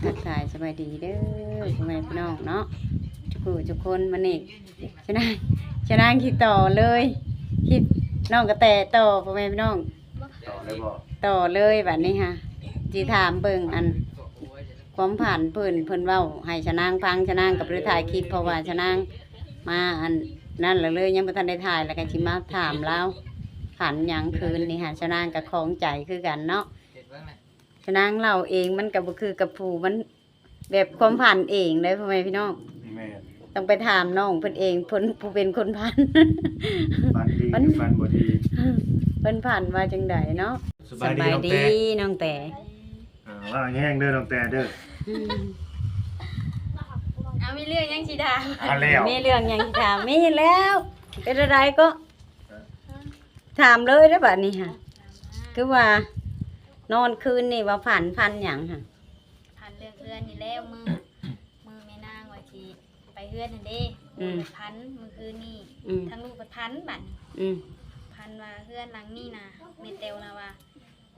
ทักทายสบายดีเด้อพ่อแม่พี่น้องเนาะทุกคนมานี่ชนะคิดต่อเลยคิดน้องกระแตต่อพ่อแม่พี่น้องต่อเลยบ่ต่อเลยแบบนี้ค่ะจีถามเบิ่งอันความผ่านเพิ่นเว้าให้ชนะฟังชนะกับเรือถ่ายคลิปเพราะว่าชนะมาอันนั่นเลยยังบ่ทันได้ถ่ายแล้วก็สิมาถามแล้วผ่านหยังคืนนี่ค่ะชนะกับของใจคือกันเนาะชนะเราเองมันก็บ่คือกับผู้มันแบบความผ่านเองเลยพ่อแม่พี่น้องแม่ต้องไปถามน้องเพิ่นเองเพิ่นผู้เป็นคนผ่าน ฟันดีฟันบ่ดี เพิ่นผ่านมาจังไดเนาะสบายดีน้องแต่ว่าแห้งเด้อน้องแต่เด้อมีเรื่องยังสิถามมีเรื่องยังสิถามมีแล้วเป็นอะไรก็ถามเลยได้อบัดนี้ค่ะคือว่านอนคืนนี่ว่าผ่านหยังค่ะผ่านเรื่องเพื่อนนี่แล้วมือแม่นางว่าสิไปเฮือนนั่นเด้พันมื้อคืนนี่ทั้งลูกก็พันบัดพันว่าเฮือนหลังนี้นะแม่เตวนะว่า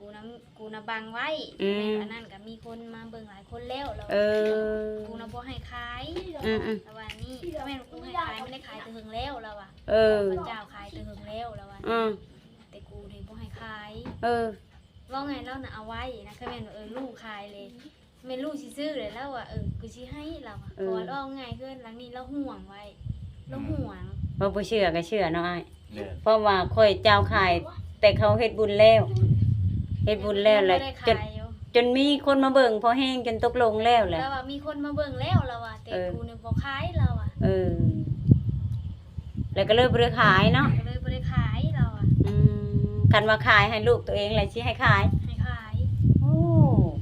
กูนะบังไว้แม่อันนั้นก็มีคนมาเบิ่งหลายคนแล้วแล้วกูนะบ่ให้ขายแต่ว่านี่แม่กูให้ขายไม่ได้ขายแต่หึงแล้วแล้วอ่ะพระเจ้าขายแต่หึงแล้วแล้วอ่ะแต่กูนี่บ่ให้ขายว่าไงแล้วน่ะเอาไว้นะคือแม่นลูกขายเลยแม่ลูกสิซื้อเลยแล้วอ่ะกูสิให้เราอ่ะเพราะว่าเราไงเพื่อนหลังนี้เราห่วงไว้เราห่วงบ่เชื่อก็เชื่อเนาะอ้ายเพราะว่าค่อยเจ้าขายแต่เขาเฮ็ดบุญแล้วแหละจนมีคนมาเบิ่งพอแห้งจนตกลงแล้วแหละแล้วว่ามีคนมาเบิ่งแล้วแล้วอ่ะแต่กูเนี่ยบ่ขายเราอ่ะแล้วก็เลยบ่ได้ขายเนาะก็เลยบ่ได้ขายเราอ่ะคันว่าขายให้ลูกตัวเองแหละสิให้ขายโอ้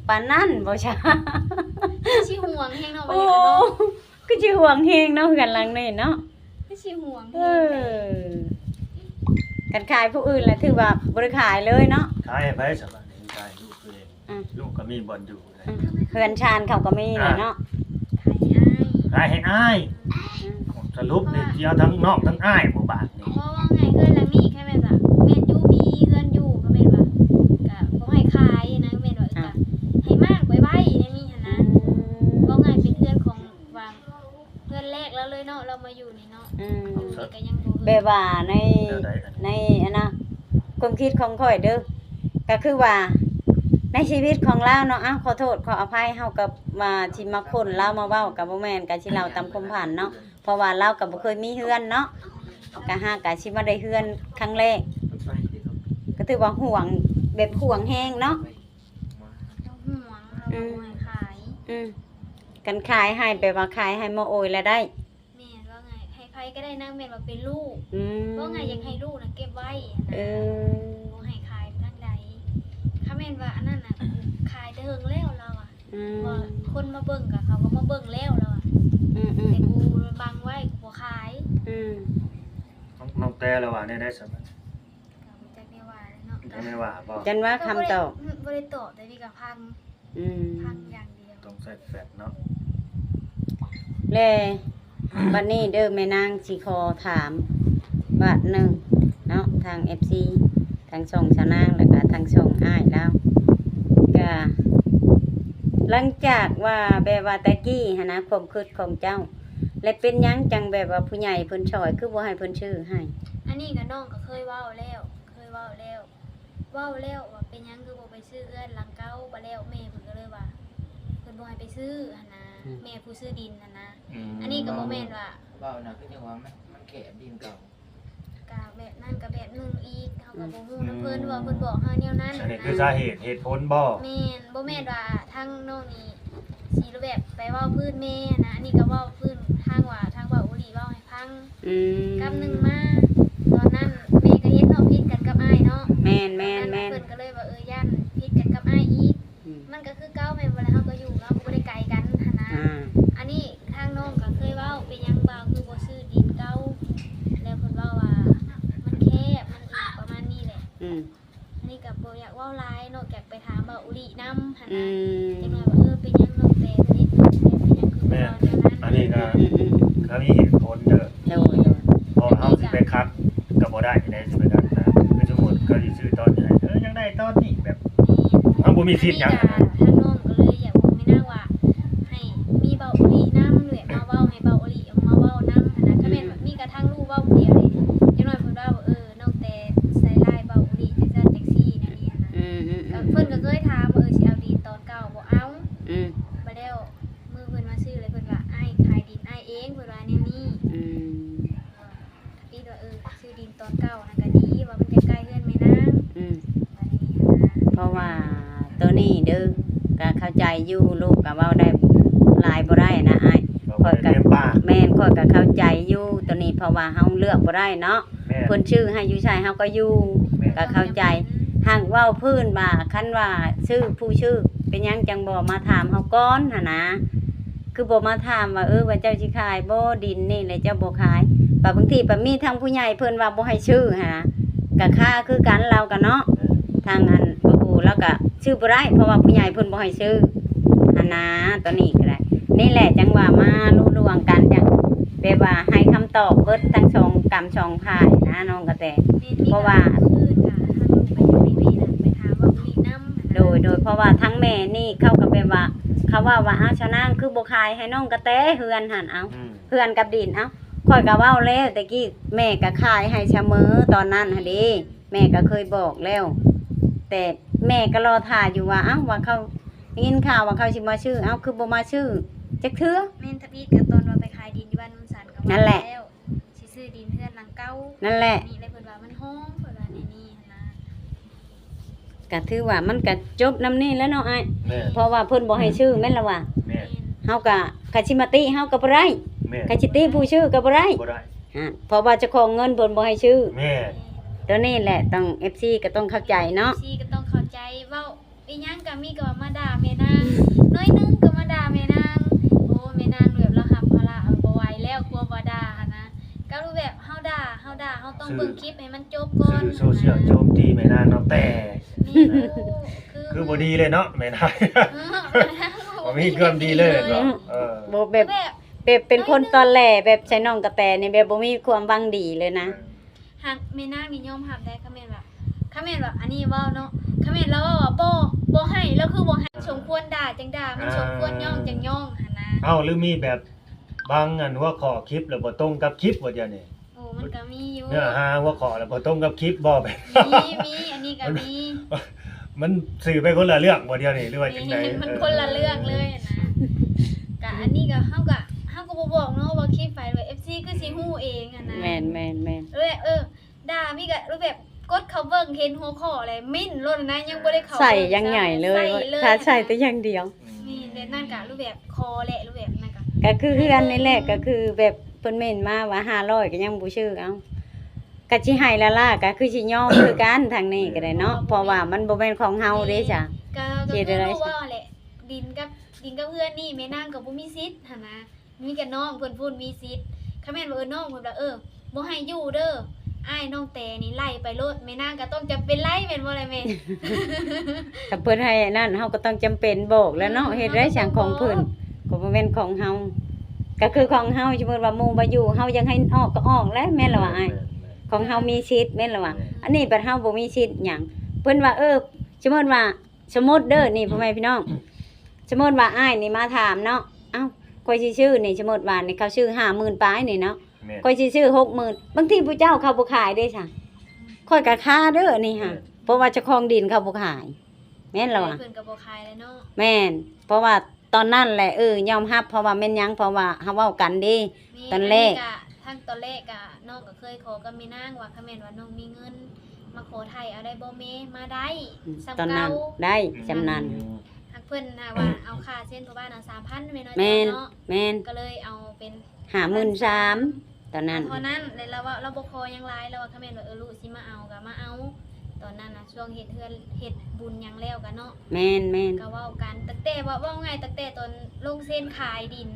ปานนั้นบ่ช้าสิห่วงแฮงเนาะบ่ได้เนาะคือสิห่วงแฮงเนาะเฮือนหลังนี้เนาะคือสิห่วงกันขายผู้อื่นแหละถือว่าบ่ได้ขายเลยเนาะขายให้ไผสบายดีขายลูกตัวเองลูกก็มีบ่อนอยู่เพื่อนชานเขาก็มีแหละเนาะขายให้อ้ายสรุปนี่เที่ยวทั้งนอกทั้งอ้ายบ่บาดนี่เพราะว่าไงเฮือนหลังนี้แค่แม่นว่าแม่นอยู่มีเฮือนอยู่ก็แม่นว่าก็บ่ให้ขายนะแม่นว่าก็ให้มากไว้ในนี้หั่นนะบ่ไงเป็นเฮือนของวางเฮือนแรกแล้วเลยเนาะเรามาอยู่นี่เนาะอยู่นี่ก็ยังบ่แบบว่าในอันน่ะความคิดของข่อยเด้อก็คือว่าในชีวิตของเราเนาะขอโทษขออภัยเฮากับมาที่มาคนเรามาเว้ากับบ่แม่นก็สิเล่าตามความผ่านเนาะเพราะว่าเราก็บ่เคยมีเฮือนเนาะก็หากะสิมาได้เฮือนครั้งแรกก็ถือว่าห่วงแบบห่วงแฮงเนาะห่วงเราขายกันขายให้แบบว่าขายให้มาโอยแล้วได้แม่ว่าไงให้ไผก็ได้นางแม่นว่าเป็นลูกว่าไงอยากให้ลูกน่ะเก็บไว้บ่ให้ขายทางใดถ้าแม่นว่าอันนั้นน่ะขายแต่เฮิงแล้วเราอ่ะว่าคนมาเบิ่งก็เขาก็มาเบิ่งแล้วเราอ่ะแต่กูบังไว้กูบ่ขายน้องแต่ละว่าได้สบายก็บ่จักได้ว่าเนาะก็ไม่ว่าบ่จันว่าคำตอบบ่ได้ตอบแต่นี่ก็พังอย่างเดียวต้องใส่แฟตเนาะแลบัดนี้เด้อแม่นางสิขอถามบัดนึงเนาะทาง FC ทางช่องชาวนางแล้วก็ทางช่องอ้ายแล้วก็หลังจากว่าแบบว่าตะกี้หั่นนะความคิดของเจ้าและเป็นหยังจังแบบว่าผู้ใหญ่เพิ่นช่วยคือบ่ให้เพิ่นชื่อให้อันนี้ก็น้องก็เคยเว้าแล้วว่าเป็นหยังคือบ่ไปซื้อเอื้อนหลังเก่าบ่แล้วแม่เพิ่นก็เลยว่าเพิ่นบ่ให้ไปซื้อหั่นนะแม่ผู้ซื้อดินหั่นนะอันนี้ก็บ่แม่นว่าเว้าน่ะคือจังว่ามันแค่ดินเก่าก็แบบนั้นก็แบบนึงอีกเฮาก็บ่ฮู้นำเพิ่นว่าเพิ่นบอกเฮาแนวนั้นอันนี้คือสาเหตุผลบ่แม่นบ่แม่นว่าทางน้องนี่สิแบบไปเว้าพื้นแม่นะอันนี้ก็เว้าพื้นทางว่าอุลีเว้าให้ฟังกับนึงมาตอนนั้นแม่ก็เฮ็ดเนาะผิดกันกับอ้ายเนาะแม่นเพิ่นก็เลยว่าย่านผิดกันกับอ้ายอีกมันก็คือเก่าแม่นบ่แล้วเฮาก็อยู่เนาะบ่ได้ไกลกันหั่นนะอันนี้ทางน้องก็เคยเว้าเป็นหยังบ่าวคือบ่ซื้อดินเก่าแล้วเพิ่นเว้าว่ามันแคบมันอีกประมาณนี้แหละอันนี้ก็บ่อยากเว้าหลายนอกจากไปถามบ่าวอุลีนำหั่นนะจังว่าเป็นหยังน้องแต่นี่เป็นหยังคือบ่เท่านั้นอันนี้ก็เขามีเหตุผลเด้อพอเฮาสิไปคัดก็บ่ได้ได้สิไปคัดนะคือสมมุติเขาสิซื้อตอนไหนยังได้ตอนนี้แบบเฮาบ่มีสิทธิ์หยังทางน้องก็เลยอยากบอกแม่นางว่า อยู่ลูกก็เว้าได้หลายบ่ได้นะอ้าย บ่ได้เต็มปาก แม่นข้อยก็เข้าใจอยู่ตัวนี้เพราะว่าเฮาเลือกบ่ได้เนาะ แม่ เพิ่นชื่อให้อยู่ใช้เฮาก็อยู่ก็เข้าใจหากเว้าพื้นว่าคันว่าชื่อผู้ชื่อเป็นหยังจังบ่มาถามเฮาก่อนหั่นนะคือบ่มาถามว่าว่าเจ้าสิขายบ่ดินนี่แล้วเจ้าบ่ขายบางทีมีทางผู้ใหญ่เพิ่นว่าบ่ให้ชื่อหั่นนะก็ค่าคือกันเราก็เนาะทางอันแล้วก็ชื่อบ่ได้เพราะว่าผู้ใหญ่เพิ่นบ่ให้ชื่อหั่นนะตัวนี้ก็ได้นี่แหละจังว่ามารู้ร่วงกันจังแบบว่าให้คำตอบเบิดทั้งสองกรรมสองฝ่ายนะน้องกระแต เพราะว่า อื่นก็ถ้าลูกไปอยู่ในวีน่ะไปถามว่ามีน้ำ โดยเพราะว่าทั้งแม่นี่เข้ากับแบบว่า เขาว่าอ้าวชะนางคือบ่ขายให้น้องกระแตเฮือนหั่นเอาเฮือนกับดินเอาข่อยก็เว้าแล้วตะกี้แม่ก็ขายให้เสมอตอนนั้นหั่นเด้แม่ก็เคยบอกแล้ว แต่แม่ก็รอท่าอยู่ว่าว่าเขาได้ยินข่าวว่าเขาสิมาชื่อคือบ่มาชื่อจักเทื่อ แม่นทบีดกับตอนว่าไปขายดินที่บ้านนุ่นสันก็ว่า นั่นแหละ แล้วสิซื้อดินเพื่อนหลังเก่า นั่นแหละ นี่เลยเพิ่นว่ามันห้องเพิ่นว่านี่นะ ก็ถือว่ามันก็จบนำนี้แล้วเนาะอ้าย แม่ เพราะว่าเพิ่นบ่ให้ชื่อแม่นละว่า แม่ เฮาก็คาชิมาติเฮาก็บ่ได้ แม่ คาชิติผู้ชื่อก็บ่ได้ บ่ได้ เพราะว่าเจ้าของเงินเพิ่นบ่ให้ชื่อ แม่ ตัวนี้แหละต้อง FC ก็ต้องเข้าใจเนาะ ซีก็ต้องเข้าใจเว้าอีหยังก็มีก็ว่ามาด่าแม่นางน้อยหนึงก็มาด่าแม่นางโอ้แม่นางแบบเราหับภาระบ่ไหวแล้วกลัวบ่ด่าหั่นนะก็รู้แบบเฮาด่าเฮาต้องเบิ่งคลิปให้มันจบก่อน สื่อโซเชียลโจมตีแม่นางเนาะแต่ นี่คือบ่ดีเลยเนาะแม่นาง เออ บ่มีเกินดีเลยเนาะบ่แบบ แบบ เป็นคนตอนแหลแบบใช้น้องกระแตนี่แบบบ่มีความหวังดีเลยนะ หากแม่นางนี่ยอมรับได้คำแม่นว่าอันนี้เว้าเนาะคำแม่นแล้วว่าบ่ให้แล้วคือบ่ให้สมควรด่าจังด่ามันสมควรย่องจังย่องหั่นนะ เอ้าหรือมีแบบบางอันหัวข้อคลิปแล้วบ่ตรงกับคลิปว่าเดี๋ยวนี้ โอ้มันก็มีอยู่ เนื้อหาหัวข้อแล้วบ่ตรงกับคลิปบ่แบบ มีอันนี้ก็มี มันสื่อไปคนละเรื่องบ่เดียวนี่หรือว่าจังได๋ มันคนละเรื่องเลยนะกะอันนี้ก็เฮาก็บ่บอกเนาะว่าคลิปไฟเลย FC คือสิฮู้เองอะนะ แม่นเลยด่ามีก็รู้แบบกดเขาเบิ่งเห็นหัวข้ออะไรมิ้นโลดนะยังบ่ได้เข้า ใส่อยังใหญ่เลย ใส่เลย ถ้าใส่แต่อย่างเดียว นี่เดี๋ยวนั่นก็รู้แบบคอแหละรู้แบบนั่นก็ ก็คือเฮือนนี่แหละก็คือแบบเพิ่นเม่นมาว่า500ก็ยังบ่ชื่อเอาก็สิให้ละล่ะก็คือสิยอมคือกันทางนี้ก็ได้เนาะเพราะว่ามันบ่แม่นของเฮาเด้จ้ะ ก็ เฮ็ คือ ดอะไร รู้ว่าแหละดินกับเพื่อนนี่แม่นางก็บ่มีสิทธิ์หั่นนะมีกับน้องเพิ่นพูดมีสิทธิ์ถ้าแม่นว่าน้องเพิ่นว่าบ่ให้อยู่เด้ออ้ายน้องแต่นี่ไล่ไปโลดแม่นางก็ต้องจำเป็นไล่แม่นบ่ล่ะแม่ ถ้าเพิ่นให้นั่นเฮาก็ต้องจำเป็นบอกแล้วเนาะเฮ็ดได้สั่งของเพิ่นก็บ่แม่นของเฮาก็คือของเฮาสมมุติว่าหมู่บ่อยู่เฮายังให้ออกก็ออกแล้วแม่นล่ะว่าอ้ายของเฮามีสิทธิ์แม่นล่ะว่าอันนี้บัดเฮาบ่มีสิทธิ์หยังเพิ่นว่าสมมุติว่าสมมุติเด้อนี่พ่อแม่พี่น้องสมมุติว่าอ้ายนี่มาถามเนาะเอ้าข่อยสิชื่อนี่สมมุติว่านี่เขาชื่อ50,000ปลายนี่เนาะ แม่น ข่อยสิซื้อ60,000บางทีผู้เจ้าเขาบ่ขายเด้จ้ะข่อยก็ค่าเด้อนี่ค่ะเพราะว่าเจ้าของดินเขาบ่ขายแม่นแล้วอ่ะ เพิ่นก็บ่ขายแล้วเนาะ แม่นเพราะว่าตอนนั้นแหละยอมรับเพราะว่าแม่นหยังเพราะว่าเฮาเว้ากันเด้ ตอนแรก ทั้งตอนแรกอะน้องก็เคยขอกับแม่นางว่าถ้าแม่นว่าน้องมีเงิน มาขอไทยเอาได้บ่แม่มาได้สำ ตอนนั้ เก่าน ได้จำนั้น หักเพิ่นน่ะว่าเอาค่าเส้นพ่อบ้านเอา 3,000แม่น้อย แม่น เนาะ แม่น ก็เลยเอาเป็น 53,000ตอนนั้น เท่านั้นเลยเราว่าเราบ่ขอหยังหลายแล้วว่าถ้าแม่นว่าลูกสิมาเอาก็มาเอา ตอนนั้นน่ะช่วงเฮ็ดเฮือนเฮ็ดบุญหยังแล้วกันเนาะ แม่น ก็เว้ากันตั้งแต่ว่าไงตั้งแต่ตอนลงเส้นขายดิน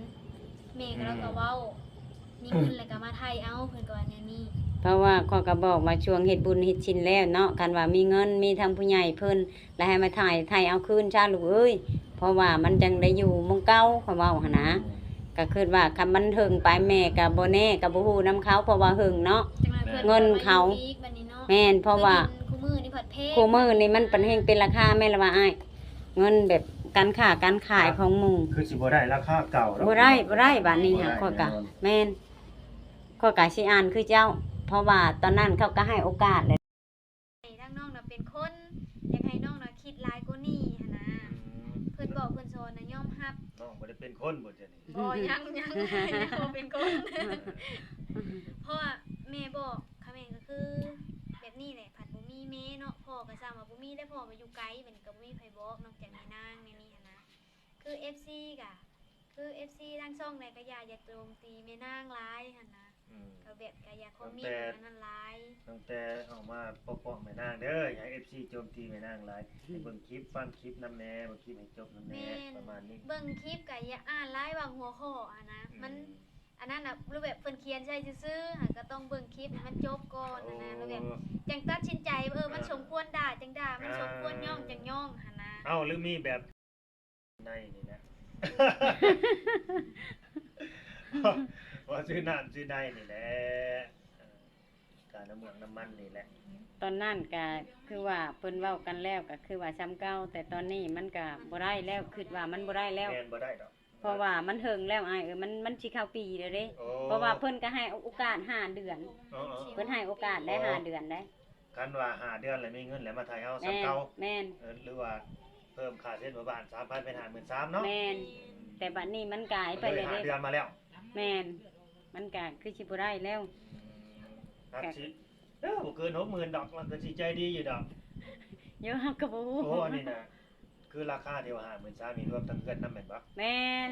แม่ก็เราก็เว้ามีเงินแล้วก็มาไทยเอาเพิ่นก็ว่าแนวนี้ เพราะว่าข้อยก็บอกมาช่วงเฮ็ดบุญเฮ็ดชินแล้วเนาะกันว่ามีเงินมีทางผู้ใหญ่เพิ่นแล้วให้มาถ่ายเอาคืนชาลูกเอ้ยเพราะว่ามันจังได้อยู่หมู่เก่าข้อยเว้าหั่นนะก็คิดว่าคันมันถึงไปแม่ก็บ่แน่ก็บ่ฮู้นํเขาเพราะว่าหึงเนาะ จังหวะพิ่ เงินเขา ไปอีกบัดนี้เนาะ แม่นเพราะว่า คู่มือนี่ผัดเพศ คู่มื้อนี่มันเป็นแฮงเป็นราคาแม่นละว่าอ้ายเงินแบบการค้าการขายของหมู่ คือสิบ่ได้ราคาเก่าแล้ว บ่ได้บัดนี้ค่ะข้อยก็แม่นข้อยก็สิอ่านคือเจ้า เพราะว่าตอนนั้นเขาก็ให้โอกาสเลย ให้ทั้งน้องน่ะเป็นคนอยากให้น้องน่ะคิดหลายกว่านี้หันนะเพิ่นบอกเพิ่นสอนน่ะยอมรับ น้องบ่ได้เป็นคนบ่เดี๋ยวนี้ บ่ยังยังเป็นคน เพราะว่าแม่บอกค่ะแม่ก็คือแบบนี้แหละผัดบ่มีแม่เนาะพ่อก็ซ้ำว่าบ่มีได้พ่อมาอยู่ไกลบัดนี้ก็บ่มีไผบอกนอกจากแม่นางแม่นี่หันนะคื คือ FC กะคือ FC ทั้งช่องไหนก็อย่าโจมตีแม่นางร้ายหั่นนะ ก็แบบก็อย่าคอมเมนต์อันนั้นร้าย ตั้งแต่ออกมาปกป้องแม่นางเด้ออย่าให้ FC โจมตีแม่นางหลายให้เบิ่งคลิปฟังคลิปนำแหน่เบิ่งคลิปให้จบนำแหน่ประมาณนี้ เบิ่งคลิปก็อย่าอ่านร้ายว่าหัวข้ออะนะมันอันนั้นน่ะรูปแบบเพิ่นเขียนใช่ซื่อๆก็ต้องเบิ่งคลิปให้มันจบก่อนนะรูปแบบจังตัดสินใจมันสมควรด่าจังด่ามันสมควรย่องจังย่องหั่นนะ เอ้าหรือมีแบบในนี่แหละ ว่าซื้อน้ำซื้อในนี่แหละการน้ำเมืองน้ำมันนี่แหละ ตอนนั้นก็คือว่าเพิ่นเว้ากันแล้วก็คือว่าซ้ำเก่าแต่ตอนนี้มันก็บ่ได้แล้วคิดว่ามันบ่ได้แล้ว แม่นบ่ได้ดอก เพราะว่ามันเฮิงแล้วอ้ายมันสิเข้าปีแล้วเด้ โอ้ เพราะว่าเพิ่นก็ให้โอกาส5เดือน อ๋อ เพิ่นให้โอกาสได้5เดือนได้ คันว่า5เดือนแล้วมีเงินแล้วมาถ่ายเฮา แม่น ซ้ำเก่า แม่น หรือว่าเพิ่มค่าเส้นบ่บ้าน 3,000 เป็น 53,000เนาะ แม่นแต่บัดนี้มันกลายไป เล เลย ย 5 เด้ เดือนมาแล้ว แม่นมันก็คือสิบ่ได้แล้ว ครับสิบ่เกิน 60,000ดอกมันก็สิใจดีอยู่ดอก เยอะก็บ่ฮู้ โอ้อันนี้น่ะคือราคาที่ว่า53,000นี่รวมทั้งเงินนำแม่นบ่ แม่น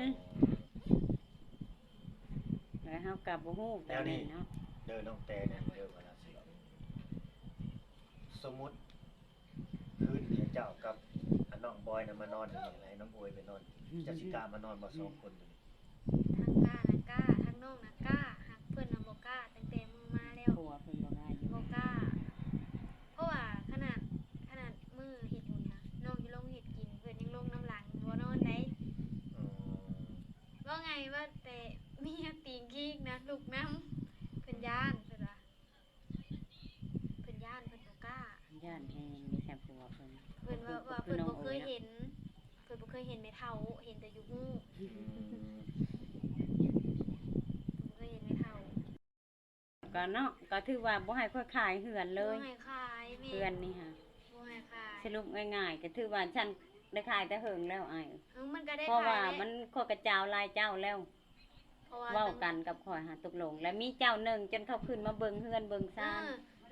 แล้วเฮาก็บ่ฮู้แต่นี่เนาะ เด้อน้องแต่เนี่ยเด้อว่าล่ะสิสมมุติคืนนี้เจ้ากับอันน้องบอยน่ะมานอนอย่างไรน้องอวยไปนอนจะสิกล้ามานอนบ่สองคนนี่ ทั้งกล้าทั้งน้องนะกล้าหักเพิ่นน่ะบ่กล้าตั้งแต่มือมาแล้ว ผัวเพิ่นบ่ได้อยู่ บ่กล้า เพราะว่าขนาดมือเฮ็ดบุญนะน้องอยู่ลงเฮ็ดกินเพิ่นยังลงน้ำหลังบ่นอนได้ อืม ว่าไงว่าแต่เมียตีงขี้นะลูกน้ำเพิ่นย่านเพิ่นว่าเพิ่นย่านเพิ่นบ่กล้า ย่านแฮงมีแต่ผัวเพิ่น เพิ่นว่าเพิ่นบ่เคยเห็นเพิ่นบ่เคยเห็นแม่เฒ่าเห็นแต่อยู่ฮู้ อืม บ่เคยเห็นแม่เฒ่า ก็เนาะก็ถือว่าบ่ให้ค่อยขายเฮือนเลย บ่ให้ขายแม่ เฮือนนี่ค่ะ บ่ให้ขาย สรุปง่ายๆก็ถือว่าฉันได้ขายแต่เฮิงแล้วอ้าย มันก็ได้ เพราะ ขาย ว่า แหละ มันข้อยกระเจ้าหลายเจ้าแล้ว เพราะว่า เว้ากันกับข่อยหาตกลง แล้วมีเจ้าหนึงจนเขาขึ้นมาเบิ่งเฮือนเบิ่งซ่าน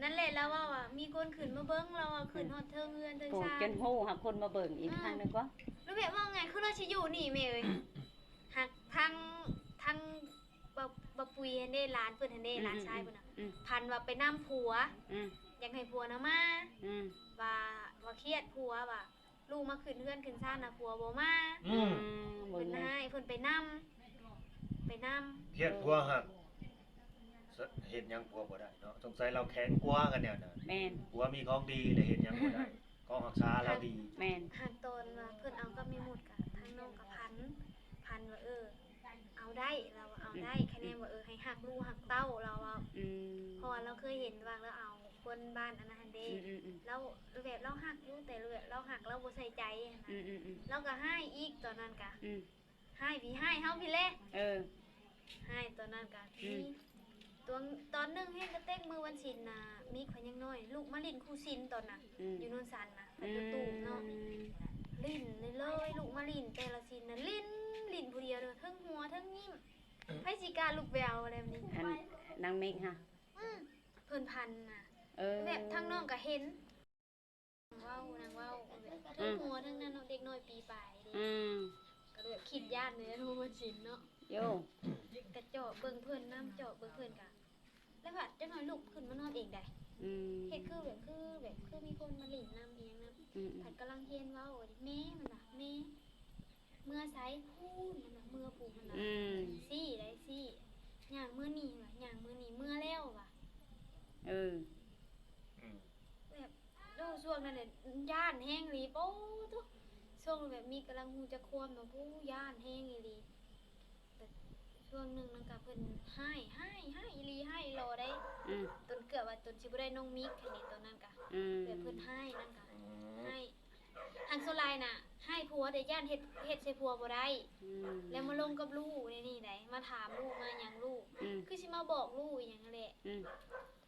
นั่นแหละแล้วว่ามีคนขึ้นมาเบิ่งเราขึ้นฮอดเทิงเฮือนเทิง โต ซ่าน จนฮู้หาคนมาเบิ่งอีกทางนึงก็ แล้วแบบว่าไงคือเราสิอยู่นี่แม่เอ้ยหักทางบ่ปุยหันเด้หลานเพิ่นหันเด้หลานชายเพิ่นน่ะ อืม พันว่าไปนํผัว อืม อยากให้ผัวนะมา อืม ว่าเครียดผัวว่าลูกมาขึ้นเฮือนขึ้นซ่านน่ะผัวบ่มา อืม เบิ่ เพิ่ ง น นะ ให้เพิ่นไปนำ เฮ็ดผัวหักเฮ็ดหยังผัวบ่ได้เนาะสงสัยเราแข็งกว่ากันแนวน่ะ แม่น ผัวมีของดีเลยเฮ็ดหยังบ่ได้ของรักษาเราดี แม่น หักตนว่าเพิ่นเอากับมีหมุดกะทางน้องกับพันว่าเอาได้เราว่าเอาได้คะแนนว่าให้หักลูกหักเต้าเราว่า อืม เพราะว่าเราเคยเห็นว่าเราเอาคนบ้านอันนั้นเด้ อืม เราแบบเราหักอยู่แต่เราหักเราบ่ใส่ใจนะ อืม เราก็ให้อีกตอนนั้นกะ อืม ให้พี่ให้เฮาพี่แล เออ ให้ตอนนั้นกะ อืม มีตัวตอนหนึงเฮ็ดกระเต็กมือวันศิลน่ะมีขวัญยังน้อย ลูกมาลินครูศิลตอนน่ะ อืม อยู่นู่นสันน่ะประตูเนาะลินเลยลูกมาลินแต่ละศิลน่ะลินผู้เดียวเด้อทั้งหัวทั้งยิ้มไผสิกล้าลูกแววอะไรแบบนี้ อันนางเมฆฮะ เพิ่นพันน่ะ เออ แบบทั้งน้องก็เห็นนางเว้าทั้งหัวทั้งนั้นเนาะเด็กน้อยปีปลายเด้ อืม ก็เลยคิดย่านเลยรู้มันสินเนาะ โย กระเจาะเบิ่งเพิ่นน้ำเจาะเบิ่งเพิ่นกะแล้วผัดจังน้อยลูกขึ้นมานอนเองได้ อืม เฮ็ดคือมีคนมาหลินน้ำเอียงน้ำ อืม ผัดกำลังเฮียนเว้าดิแม่มันน่ะแม่เมื่อไสพูนมันน่ะเมื่อปู่มันน่ะ อืม ซี่ได้ซี่ย่างมื้อนี้ว่ะย่างมื้อนี้เมื่อแล้วว่ะ เออ อืม แบบดูช่วงนั้นน่ะย่านแห้งอีหลีโป๊ตุช่วงแบบมีกำลังฮู้จะควมเนาะผู้ย่านแห้งอีหลีแต่ช่วงหนึงนั่นก็เพิ่นให้อีหลีให้รอได้ อืม จนเกือบว่าจนสิบ่ได้น้องมิกคันนี้ตอนนั้นก็ อืม แบบเพิ่นให้นั่นก็ อืม ให้ทางโซลายน่ะ ให้ผัวแต่ย่านเฮ็ดใส่ผัวบ่ได้ อืม แล้วมาลงกับลูกในนี่ได้มาถามลูกมาหยังลูก อืม คือสิมาบอกลูกอหยังนั่นแหละ อืม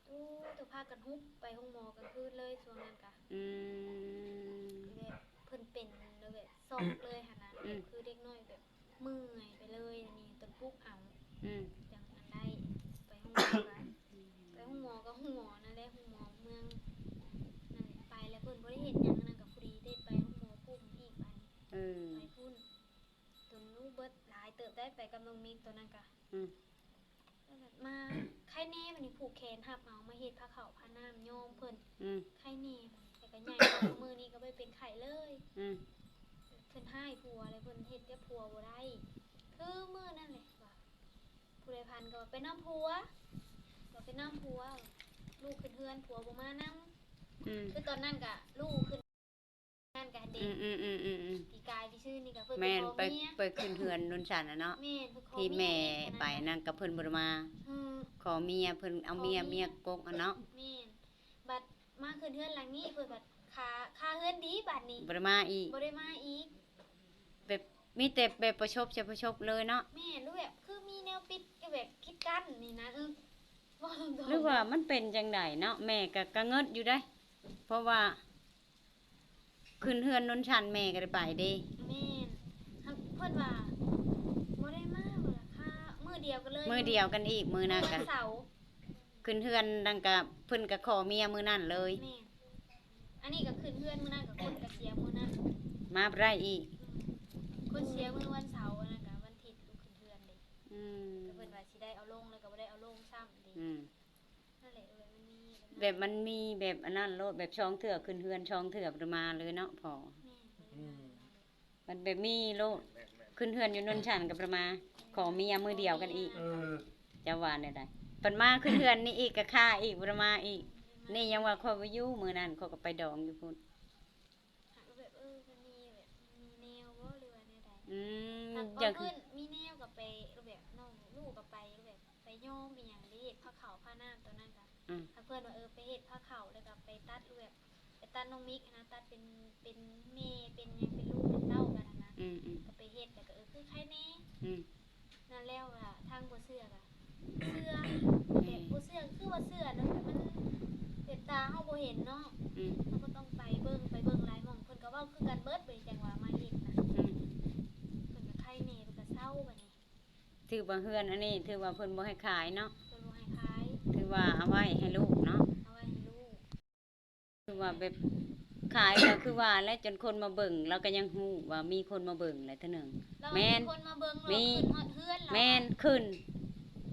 ตู้ตัวพากันฮุบไปห้องหมอกันคืนเลยช่วงนั้นก็ อืม แบบเพิ่นเป็นแล้วแบบสอบเลยหั่นน่ะ อืม คือเด็กน้อยแบบเมื่อยไปเลยนี่ตนปลุกเอา อืม จังอันได้ไปห้องหมอก็ไปห้องหมอก็ห้องหมอนั่นแหละห้องหมอเมืองนั่นแหละไปแล้วเพิ่นบ่ได้เฮ็ดหยังนั่นก็พอดีได้ไปห้องหมอพุ่มอีกบัดนี้ เออ ไปพุ่น เบิดหลายเติบได้ไปกับน้องมิกตัวนั้นก็ อืม แล้วแบบมาไข่แน่วันนี้ผูกแขนหับเอามาเฮ็ดผ้าขาวผ้าน้ำโยมเพิ่น อืม ไข่แน่แต่ก็ใหญ่กว่ามือนี้ก็ไปเป็นไข่เลย อืม เพิ่นให้ผัวเลยเพิ่นเฮ็ดกับผัวบ่ได้คือมื้อนั่นแหละว่าผู้ใดพันก็ว่าไปนำผัวว่าไปนำผัวลูกขึ้นเฮือนผัวบ่มานำ อืม คือตอนนั้นก็ลูกขึ้นงานกันเด็ อื ก มอืมอืมอืมอืม ปีกายที่ชื่อนี่ก็เพิ่น แม่น ขอ ไป เมีย ไปขึ้นเฮือนนนสันน่ะเนาะ แม่นเพิ่นขอ ที่ เมีย แม่ไปนั่นกับเพิ่นบ่ได้มา อืม ขอเมียเพิ่นเอาเมียเมียกกอ่ะเนาะ แม่นบัดมาขึ้นเฮือนหลังนี้เพิ่นบัดค่าเฮือนดีบัดนี้ บ่ได้มาอีก บ่ได้มาอีก แบบมีแต่แบบประชบจะประชบเลยเนาะ แม่นรู้แบบคือมีแนวปิดก็แบบคิดกันนี่นะบ่ตรงๆ หรือว่ามันเป็นจังไดเนาะแม่ก็กะเงิดอยู่ได้ เพราะว่าขึ้นเฮือนนนชันแม่ก็ได้ไปเด้ แม่นหักเพิ่นว่าบ่ได้มาบ่ล่ะค่ะมื้อเดียวกันเลย มื้อเดียวกันอีกมื้อนั้น วั ก็ นเสาร์ ขึ้นเฮือนดังก็เพิ่นก็ขอเมียมื้อนั้นเลย แม่นอันนี้ก็ขึ้นเฮือนมื้อนั้นก็คนก็เสียมื้อนั้น มาบ่ได้อีก คนเสียมื้อวันเสาร์อันนั้นก็วันอาทิตย์ลูกขึ้นเฮือนเด้ อืม ก็เพิ่นว่าสิได้เอาลงแล้วก็บ่ได้เอาลงซ้ำเด้ อืม นั่นแหละมันมี แบบมันมีแบบอันนั้นโลดแบบช่องเถื่อขึ้นเฮือนช่องเถื่อประมาเลยเนาะพอ แม่น มันแบบมีโลดขึ้นเฮือนอยู่นนชันกับประมาขอเมียมือเดียวกันอีก เออ จะว่าได้ไดเพิ่นมาขึ้นเฮือนนี่อีกก็ค่าอีกประมาอีก นี่ยังว่าข้อยบ่อยู่มื้อนั้นข้อยก็ไปดองอยู่พุ่น หาแบบมันมีแบบมีแนวบ่หรือว่าแนวใด อืม หาก จั บ่ ง ขึ้นมีแนวก็ไปแบบน้องลูกก็ไปแบบไปโยมอีหยังเฮ็ดผ้าขาวผ้าน้ำตัวนั้นก็ อืม ถ้าเพิ่นว่าไปเฮ็ดผ้าขาวแล้วก็ไปตัดแบบไปตัดน้องมิกนะตัดเป็นแม่เป็นหยังเป็นลูกเป็นเต้ากันนะ อืมอืม ก็ไปเฮ็ดแล้วก็คือใครแน่ อืม นั่นแล้วล่ะทางบ่เชื่อก็เชื่อแบบบ่เชื่อคือว่าเชื่อเนาะแต่มันเด็ดตาเฮาบ่เห็นเนาะ อืม เฮาก็ต้องไปเบิ่งหลายหม่องเพิ่นก็เว้าคือกันเบิดเว้ยจังว่ามาเฮ็ดนะ อืม เพิ่นก็ไข้แน่เพิ่นก็เศร้าบัดนี้ ถือว่าเฮือนอันนี้ถือว่าเพิ่นบ่ให้ขายเนาะ เพิ่นบ่ให้ขาย ถือว่าเอาไว้ให้ลูกเนาะ เอาไว้ให้ลูก คือว่าแบบขายก็คือว่าแล้วจนคนมาเบิ่งเราก็ยังฮู้ว่ามีคนมาเบิ่งแหละเทื่อหนึง แล้ว แม่น คนมาเบิ่งเรา มี ขึ้นฮอดเฮือนเรา แม่นขึ้น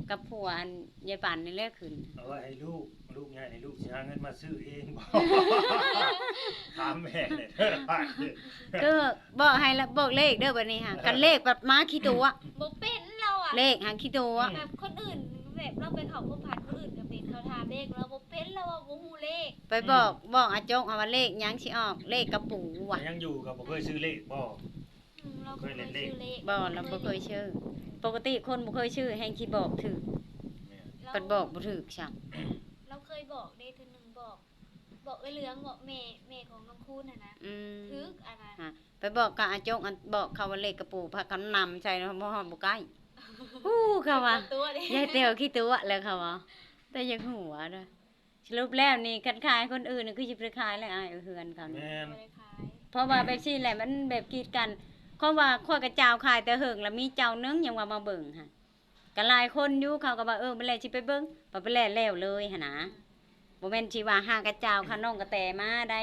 กับผัวอันยายปั่นนี่แหละขึ้น เอาไว้ให้ลูกใหญ่ให้ลูกสิหาเงินมาซื้อเองบ่ ถามแม่เลยเด้อบ้านเด้อ คือบอกให้ละบอกเลขเด้อบัดนี้ค่ะกันเลขแบบมาขี้ตัว บ่เป็นเราอ่ะ เลขหางขี้ตัว แบบคนอื่นแบบเราไปเขาผู้พันคนอื่นก็เป็นเขาถามเลขเราบ่เป็นเราว่าบ่ฮู้เลข ไปบอกอาจงเอาว่าเลขหยังสิออกเลขกระปูว่ะ ยังอยู่กับบ่เคยซื้อเลขบ่ เราก็เคยซื้อเลข บ่เราบ่เคยชื่อ ปกติคนบ่เคยชื่อแฮงสิบอกถูก แม่ เรา เพิ่นบอกบ่ถูกซ้ํ เราเคยบอกเด้เทื่อหนึงบอกไอ้เหลืองบอกแม่ของน้องคูณน่ะนะ อืม ทึกอันน่ะ ฮะไปบอกกับอาจงอันบอกเขาว่าเลขกระปูพากันนำใส่บ่ฮอดบ่ใกล้ฮู้เขาว่า ตัวดิ ยายเตียวขี้ตัวแล้วเขาว่าแต่ยังหัวเด้อสรุปแล้วนี่คันขายคนอื่นนี่คือสิไปขายแล้วอ้ายเฮือนเขานี่ แม่น บ่ได้ขาย เพราะว่าแบบซี่แหละมันแบบกีดกันเพราะว่าข้อยกระเจ้าขายแต่เหิงแล้วมีเจ้านึงยังว่ามาเบิ่งค่ะก็หลายคนอยู่เขาก็ว่าบ่แลสิไปเบิ่งบ่ไปแลแล้วเลยหั่นนะบ่แม่นสิว่าหากระเจ้าเขาน้องกระแตมาได้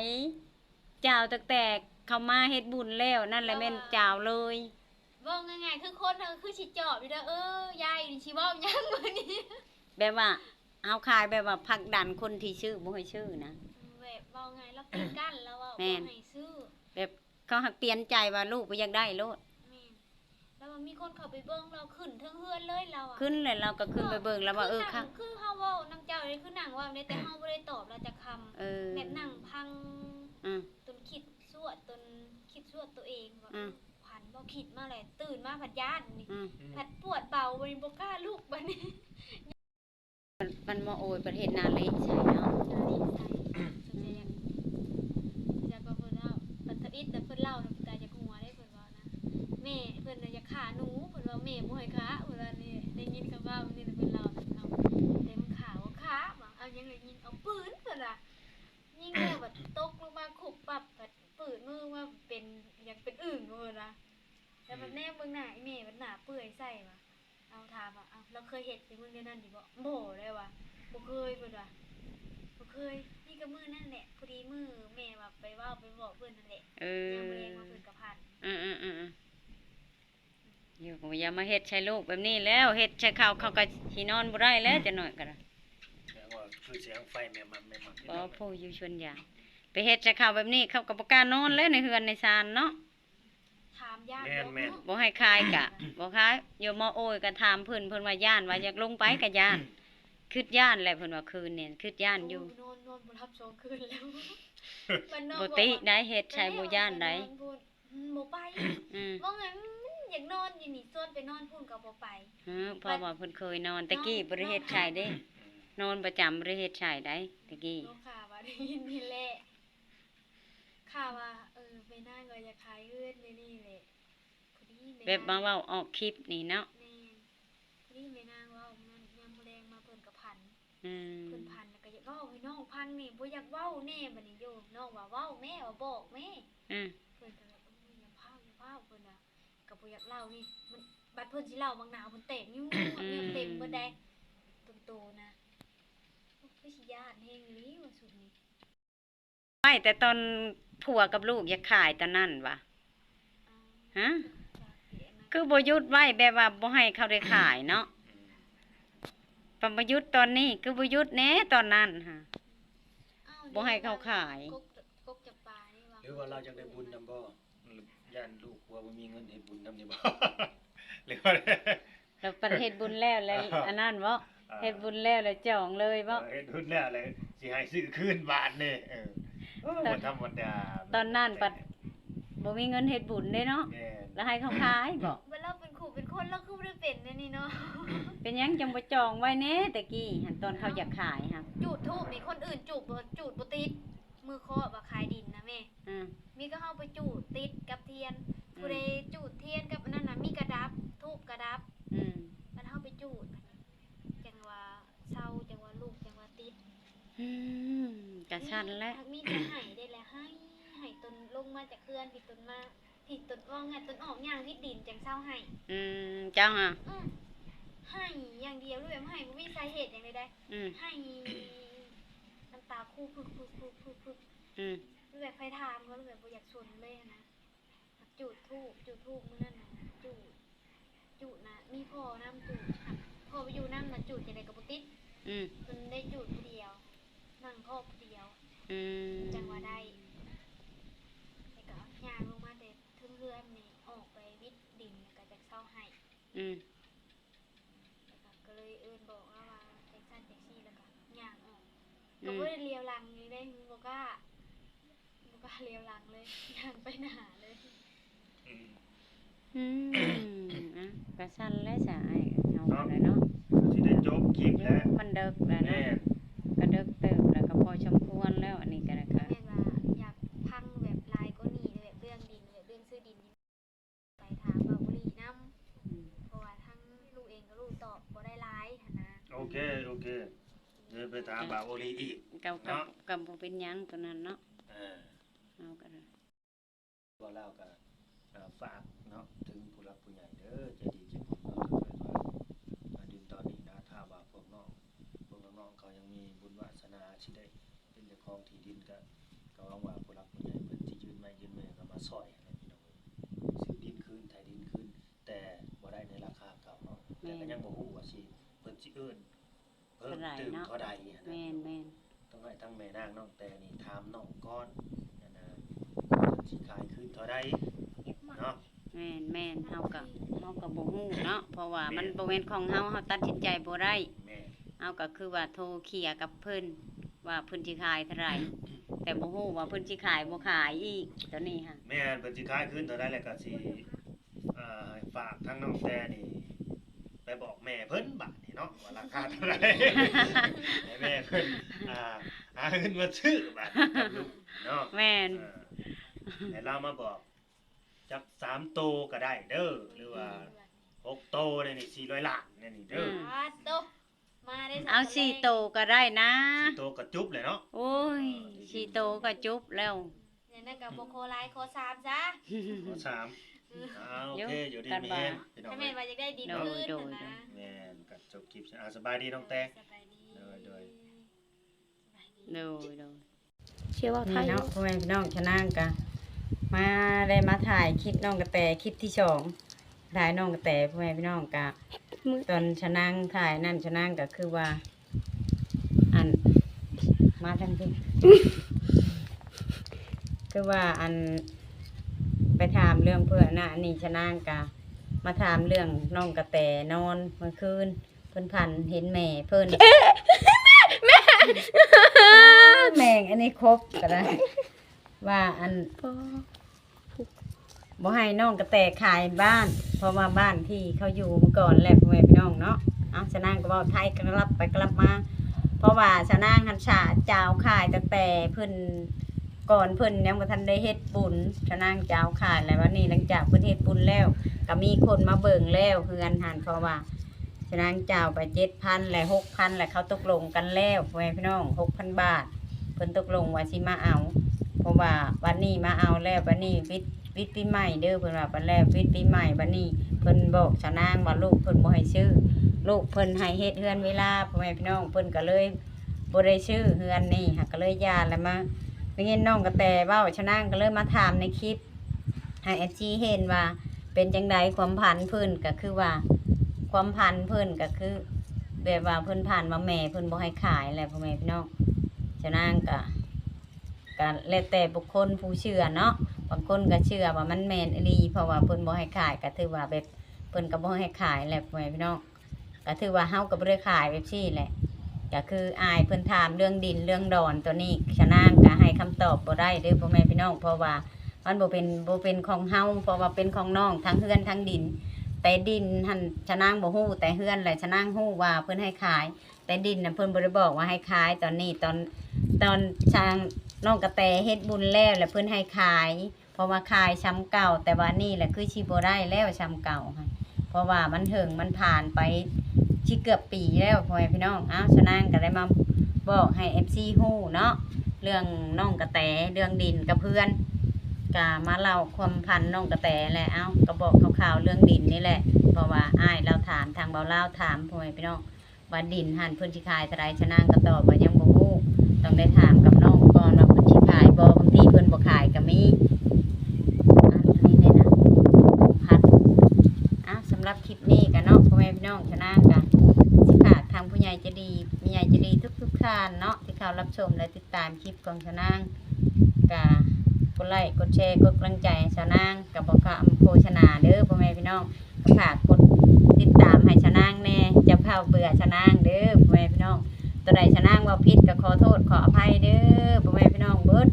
เจ้าตั้งแต่เขามาเฮ็ดบุญแล้วนั่นแหละแม่นเจ้าเลย ว่าง่ายๆคือคนเฮาคือสิจอบอยู่เด้อยายนี่สิเว้าหยังมื้อนี้ แบบว่าเอาขายแบบว่าผลักดันคนที่ชื่อบ่ให้ชื่อนะ แบบเว้าไงเราปิดกั้นแล้วว่า แม่ บ่ น ให้ซื้อ แบบเขาหักเปลี่ยนใจว่าลูกบ่อยากได้โลด แม่นแล้วมันมีคนเข้าไปเบิ่งเราขึ้นเทิงเฮือนเลยเราอ่ะ ขึ้นแล้วเราก็ขึ้นไปเบิ่งแล้วว่าค่ะ คือเฮาเว้านำเจ้าเลยคือหนังว่าได้แต่เฮาบ่ได้ตอบเราจะคำ เออ แบบหนังพัง อืม จนคิดสวดจนคิดสวดตัวเองว่า อืม ผันบ่คิดมาเลยตื่นมาผัดย่านนี่ อืม ผัดปวดเบาบ่ได้บ่กล้าลุกบัดนี้ มันมาโอยประเทศนาเลยใช่เนาะ จะรีบใส่สนใจอยากก็เพิ่นเล่าปัทวิตแต่เพิ่นเล่าน่ะตาจะหัวได้เพิ่นว่านะแม่เพิ่นน่ะอยากฆ่าหนูเพิ่นว่าแม่บ่ให้ฆ่าเพิ่นว่านี่ได้ยินคำว่านี่น่ะเพิ่นเล่านะเอาแต่มันฆ่าบ่ฆ่าบ่เอายังได้ยินเอาปืนเพิ่นว่ายิงแล้วบัดตกลงมาขุบปับบัดปืนมือว่าเป็นอยากเป็นอึ่งเพิ่นว่าแล้วมันแนบเบิ่งหน้าไอ้แม่มันหน้าเปื่อยใส่ว่ะเอาถามว่าเอาเราเคยเฮ็ดสิมึงเดี๋ยวนั้นดิบ่บ่ได้ว่ะบ่เคยเพิ่นว่า บ่เคยนี่ก็มือนั่นแหละพอดีมือแม่ว่าไปเว่าไปบอกเพื่อนนั่นแหละ เออ ยังบ่เรียนมาเพิ่นกับพัน อืมอืมอืมอืม อยู่ก็อย่ามาเฮ็ดใช้ลูกแบบนี้แล้วเฮ็ดใช้ข้าวเขาก็สินอนบ่ได้แล้วจะหน่อยก็ได้ แสดงว่าคือเสียงไฟแม่มัน บ่ผู้อยู่ชวนยางไปเฮ็ดใช้ข้าวแบบนี้เขาก็บ่กล้านอนแล้วในเฮือนในศาลเนาะ ถามญาติ แม่น บ่ให้คายกะบ่คายโยมมาโอ้ยก็ถามเพิ่นว่าย่านว่าอยากลงไปก็ย่านคิดย่านแหละเพิ่นว่าคืนนี่คิดย่านอยู่ นอนบ่รับ2คืนแล้วมันนอน บ่ติได้เฮ็ดใช้บ่ย่านได้ บ่ไป อืม ว่าไงมันอยากนอนอยู่นี่ส่วนไปนอนพุ่นก็บ่ไป เพราะว่าเพิ่นเคยนอนตะกี้บ่ได้เฮ็ดใช้เด้นอนประจำบ่ได้เฮ็ดใช้ได้ตะกี้ ลูกค้าว่าได้ยินนี่แหละข่าวว่าไปนั่งก็อยากขายเฮือนในนี่แหละพอดี แบบมาเว้าออกคลิปนี่เนาะ แม่นพอดีแม่นางเว้ามันยามมื้อแลงมาเพิ่นก็พัน อืม เพิ่นพันแล้วก็อยากเว้าให้น้องพังนี่บ่อยากเว้าแน่บัดนี้โยมน้องว่าเว้าแม่ว่าบอกแม่ อืม เพิ่นก็เลยอย่าพาวเพิ่นน่ะก็บ่อยากเล่านี่มันบัดเพิ่นสิเล่าบางหนาวเพิ่นเตะนิ้วนิ้วเต็มเบิดได้ตุ่โตนะคือสิญาติแฮงอีหลีว่าสุดนี้ ไม่แต่ตอนผัวกับลูกอยากขายตอนนั้นวะฮะคือบ่หยุดไว้แบบว่าบ่ให้เขาได้ขายเนาะปบ่หยุดตอนนี้คือบ่หยุดแหน่ตอนนั้นฮะ บ่ให้เขาขาย กกจับปลานี่ว่า หรือว่าเราจะได้บุญนำบ่ย่านลูกว่าบ่มีเงินเฮ็ดบุญนำนี่บ่ หรือว่า แล้วประเฮ็ดบุญแล้วแล้วอันนั้นบ่เฮ็ดบุญแล้วแล้วจองเลยบ่ เฮ็ดบุญแล้วเลยสิให้ซื้อคืนบาทนี่บ่ธรรมดา ตอนนั้นปัดบ่มีเงินเฮ็ดบุญเด้เนาะ แม่น แล้วให้เขาขายบ่ เวลาเป็นขู่เป็นคนแล้วคือบ่ได้เป็นแน่นี่เนาะ เป็นหยังจังบ่จองไว้แหน่ตะกี้หันตอนเขาอยากขายค่ะ จูดทูบนี่คนอื่นจูดบ่ติดมือเคาะว่าขายดินนะแม่ อืม มีก็เฮาไปจูดติดกับเทียนผู้ใดจูดเทียนกับอันนั้นน่ะมีกระดับทูบกระดับ อืม มันเฮาไปจูดจังว่าเศร้าจังว่าลูกจังว่าติด อืมกะชั้นแหละ มีแต่ให้ได้แหละให้ตนลงมาจากเคลื่อนผิดตนมาผิดตนว่าไงตนออกย่างที่ดินจังเศร้าให้ อืมเจ้าฮะ ให้อย่างเดียวด้วยให้บ่มีสาเหตุอย่างใด อืม ๆให้น้ำตาคู่พึก อืม ด้วยแบบไฟถามเขาด้วยแบบบ่อยากชนเลยนะจูดทูบมื้อนั้นน่ะจูดนะมีพ่อน้ำจูดพ่อไปอยู่น้ำน่ะจูดจังได๋ก็บ่ติด อืม มันได้จูดผู้เดียวนั่งพ่อผู้เดียว อืม จังว่าได้แล้วก็ย่างลงมาแต่ทึงเฮือนนี่ออกไปวิดดินแล้วก็จักเศร้าให้ อืม แล้วก็เลยเอิ้นบอกว่าจังซั่นจังซี่แล้วก็ย่างออกก็บ่ได้เลียวหลังนี่ได้บ่กล้าเลียวหลังเลยย่างไปหน้าเลย อืมอ่ะกะชั้นแล้วจ้ะไอ้เอาแล้วเนาะ สิได้จบคลิปแล้ว มันเดึกแล้ว แม่ เนาะ น ก็เดึกเติบแล้วก็พอสมควรแล้วอันนี้ก็นะคะ แม่นว่าอยากพังแบบลายก็นี่แบบเรื่องดินแบบเรื่องซื้อดินนี่ไปถามว่าบุรีนำ อืม เพราะว่าทั้งลูกเองกับลูกตอบบ่ได้ร้ายหั่นนะ โอเคเดี๋ยวไปถามบ่าวโอลีอีก กับบ่เป็นหยังตัวนั้นเนาะ เอาก็ได้ ก็เล่าก็ฝากเนาะถึงผู้หลักผู้ใหญ่เด้อใจดีใจบุญเนาะว่าดินตอนนี้นะถ้าว่าพวกน้องเขายังมีบุญวาสนาสิได้เป็นเจ้าของที่ดินก็หวังว่าผู้หลักผู้ใหญ่เพิ่นสิยืนไม้ยืนมือก็มาซอยให้พี่น้องซื้อดินคืนไถดินคืนแต่บ่ได้ในราคาเก่าเนาะแต่ก็ยังบ่ฮู้ว่าสิเพิ่นสิเอิ้นเพิ่มเติมเท่าใดนะ แม่น ต้องให้ทั้งแม่นางน้องแต่นี่ถามน้องก่อนนะสิขายคืนเท่าใดเนาะ แม่นเฮาก็บ่ฮู้เนาะเพราะว่ามันบ่แม่นของเฮาตัดสินใจบ่ได้ แม่ เฮาก็คือว่าโทรเคลียร์กับเพิ่นว่าเพิ่นสิขายเท่าไหร่แต่บ่ฮู้ว่าเพิ่นสิขายบ่ขายอีกตอนนี้ค่ะ แม่เพิ่นสิขายคืนเท่าใดแล้วก็สิให้ฝากทั้งน้องแต่นี่ไปบอกแม่เพิ่นบัดนี่เนาะว่าราคาเท่าใด ให้แม่เพิ่นหาเงินมาซื้อบัดกับลูกเนาะ แม่น ให้เรามาบอกจัก3โตก็ได้เด้อหรือว่า6โตนี่400ล้านนี่เด้อ โตมาได้ เอา4โตก็ได้นะ 4โตก็จุบเลยเนาะ โอ้ย4โตก็จุบแล้ว เนี่ยนั่นก็บ่โคไลโค3ซะ ขอ3โอเคอยู่ดีมีแฮงพี่น้อง ถ้าแม่นว่าอยากได้ดินคืนนะ แม่นก็จบคลิปสบายดีน้องแต่ สบายดี โดย โดย เชื่อว่าไท นี่ ย เนาะพ่อแม่พี่น้องชะนางกะมาได้มาถ่ายคลิปน้องกระแตคลิปที่2 ถ่ายน้องกระแตพ่อแม่พี่น้องกะตอนชะนางถ่ายนั่นชะนางก็คือว่า อันมาทางที่ คือว่าอันไปถามเรื่องเพื่อนนะนี่ชะนางกะมาถามเรื่องน้องกระแตนอนเมื่อคืนเพิ่นพันเห็นแม่เพิ่นแม่งอันนี้ครบก็ได้ว่าอันบ่ให้น้องกระแตขายบ้าน เพราะว่าบ้านที่เขาอยู่เมื่อก่อนแหละพ่อแม่พี่น้องเนาะเอาชะนางก็เว้าไทยกลับไปกลับมาเพราะว่าชะนางหันชาเจ้าขายตั้งแต่เพิ่นก่อนเพิ่นยังบ่ทันได้เฮ็ดบุญชะนางเจ้าขายแล้ววันนี้หลังจากเพิ่นเฮ็ดบุญแล้วก็มีคนมาเบิ่งแล้วเฮือนหันเพราะว่าชะนางเจ้าไป 7,000 และ 6,000 และเขาตกลงกันแล้วพ่อแม่พี่น้อง 6,000 บาทเพิ่นตกลงว่าสิมาเอาเพราะว่าวันนี้มาเอาแล้ววันนี้วิทย์ปีใหม่เด้อเพิ่นว่าบัดแล้ววิทย์ปีใหม่บัดนี้เพิ่นบอกชะนางว่าลูกเพิ่นบ่ให้ซื้อลูกเพิ่นให้เฮ็ดเฮือนเวลาพ่อแม่พี่น้องเพิ่นก็เลยบ่ได้ซื้อเฮือนนี่ค่ะก็เลยย่าแล้วมาได้ยินน้องกระแตเว้าชะนางก็เลยมาถามในคลิปให้ FG เห็นว่าเป็นจังไดความพันเพิ่นก็คือว่าความพันเพิ่นก็คือแบบว่าเพิ่นผ่านมาแม่เพิ่นบ่ให้ขายแหละพ่อแม่พี่น้องชะนางก็แล้วแต่บุคคลผู้เชื่อเนาะบางคนก็เชื่อว่ามันแม่นอีหลีเพราะว่าเพิ่นบ่ให้ขายก็ถือว่าแบบเพิ่นก็บ่ให้ขายแหละพ่อแม่พี่น้องก็ถือว่าเฮาก็บ่ได้ขายแบบซี่แหละก็คืออายเพิ่นถามเรื่องดินเรื่องดอนตัวนี้ชะนางก็ให้คำตอบบ่ได้เด้อพ่อแม่พี่น้องเพราะว่ามันบ่เป็นของเฮาเพราะว่าเป็นของน้องทั้งเฮือนทั้งดินแต่ดินหั่นชะนางบ่ฮู้แต่เฮือนแหละชะนางฮู้ว่าเพิ่นให้ขายแต่ดินน่ะเพิ่นบ่ได้บอกว่าให้ขายตอนนี้ตอนช่างน้องกระแตเฮ็ดบุญแล้วแหละเพิ่นให้ขายเพราะว่าขายช้ำเก่าแต่ว่านี่แหละคือสิบ่ได้แล้วช้ำเก่าค่ะเพราะว่ามันถึงมันผ่านไปสิเกือบปีแล้วพ่อแม่พี่น้องอ้าวชะนางก็ได้มาบอกให้ FC ฮู้เนาะเรื่องน้องกระแตเรื่องดินกับเพื่อนก็มาเล่าความพันน้องกระแตแหละเอ้าก็บอกข่าวๆเรื่องดินนี่แหละเพราะว่าอ้ายเราถามทางเบาเล่าถามพ่อแม่พี่น้องว่าดินหันเพิ่นสิขายเท่าใดชะนางก็ตอบว่ายังบ่ฮู้ต้องได้ถามกับน้องก่อนว่าเพิ่นสิขายบ่บางทีเพิ่นบ่ขายก็มีอันนี้เนี่ยนะพัดสำหรับคลิปนี้ก็เนาะพ่อแม่พี่น้องชะนางก็สิฝากทางผู้ใหญ่ใจดีมีใหญ่ใจดีทุกท่านเนาะที่เข้ารับชมและติดตามคลิปของชะนางก็กดไลค์กดแชร์กดกำลังใจให้ชะนางก็บ่คำโฆษณาเด้อพ่อแม่พี่น้องก็ฝากกดติดตามให้ชะนางแน่จะเข้าเบื่อชะนางเด้อพ่อแม่พี่น้องตัวใดชะนางว่าผิดก็ขอโทษขออภัยเด้อพ่อแม่พี่น้องเบิด